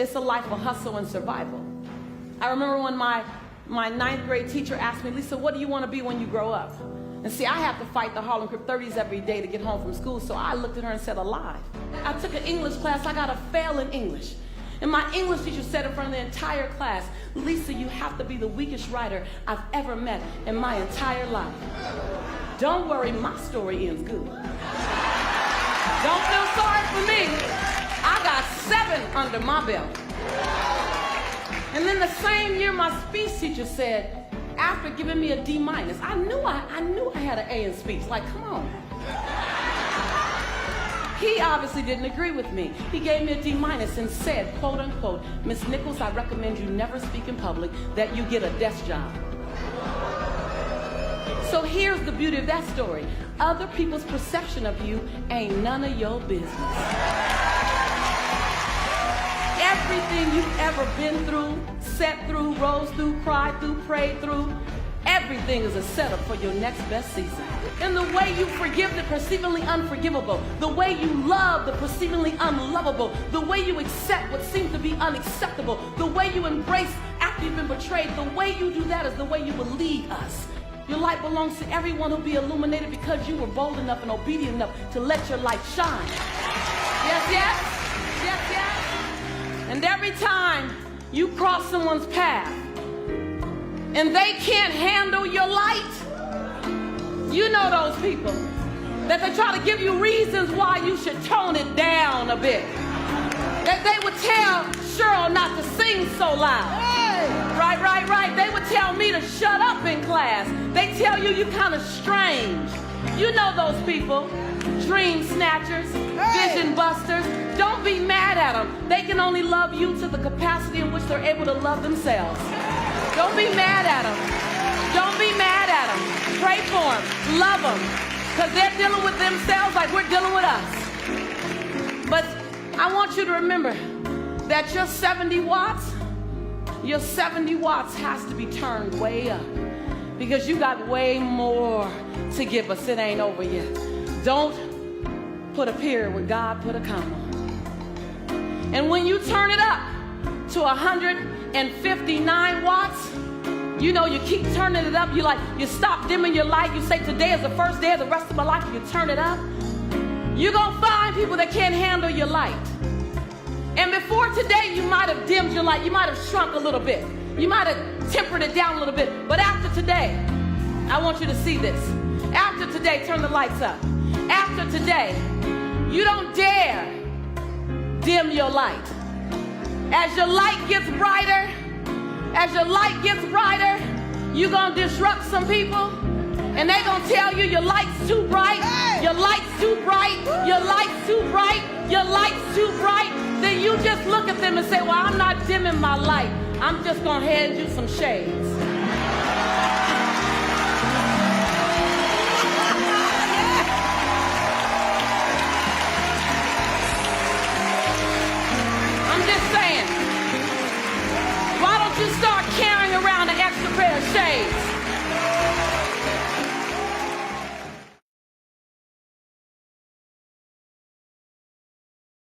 It's a life of hustle and survival. I remember when my ninth grade teacher asked me, Lisa, what do you want to be when you grow up? And see, I have to fight the Harlem Crip 30s every day to get home from school, so I looked at her and said, alive. I took an English class. I got a fail in English. And my English teacher said in front of the entire class, Lisa, you have to be the weakest writer I've ever met in my entire life. Don't worry, my story ends good. Don't feel sorry for me. I got 7 under my belt. And then the same year, my speech teacher said, after giving me a D-, I knew I had an A in speech. Like, come on. He obviously didn't agree with me. He gave me a D- and said, quote unquote, Miss Nichols, I recommend you never speak in public, that you get a desk job. So here's the beauty of that story. Other people's perception of you ain't none of your business. Everything you've ever been through, sat through, rose through, cried through, prayed through, everything is a setup for your next best season. And the way you forgive the perceivingly unforgivable, the way you love the perceivingly unlovable, the way you accept what seems to be unacceptable, the way you embrace after you've been betrayed, the way you do that is the way you will lead us. Your light belongs to everyone who'll be illuminated because you were bold enough and obedient enough to let your light shine. Yes, yes, yes, yes. And every time you cross someone's path and they can't handle your light, you know those people that they try to give you reasons why you should tone it down a bit. That they would tell Cheryl not to sing so loud. Right. They would tell me to shut up in class. They tell you you're kind of strange. You know those people. Dream snatchers, vision busters. Don't be mad at them. They can only love you to the capacity in which they're able to love themselves. Don't be mad at them. Don't be mad at them. Pray for them. Love them. Because they're dealing with themselves like we're dealing with us. But I want you to remember that your 70 watts has to be turned way up. Because you got way more to give us. It ain't over yet. Don't put a period when God put a comma. And when you turn it up to 159 watts, you know, you keep turning it up. You stop dimming your light. You say, today is the first day of the rest of my life. You turn it up. You're going to find people that can't handle your light. And before today, you might have dimmed your light. You might have shrunk a little bit. You might have tempered it down a little bit. But after today, I want you to see this. After today, turn the lights up. After today, you don't dare dim your light. As your light gets brighter, you're going to disrupt some people. And they're going to tell you your light's too bright, your light's too bright, your light's too bright, your light's too bright. Then you just look at them and say, well, I'm not dimming my light. I'm just going to hand you some shades. I'm just saying, why don't you start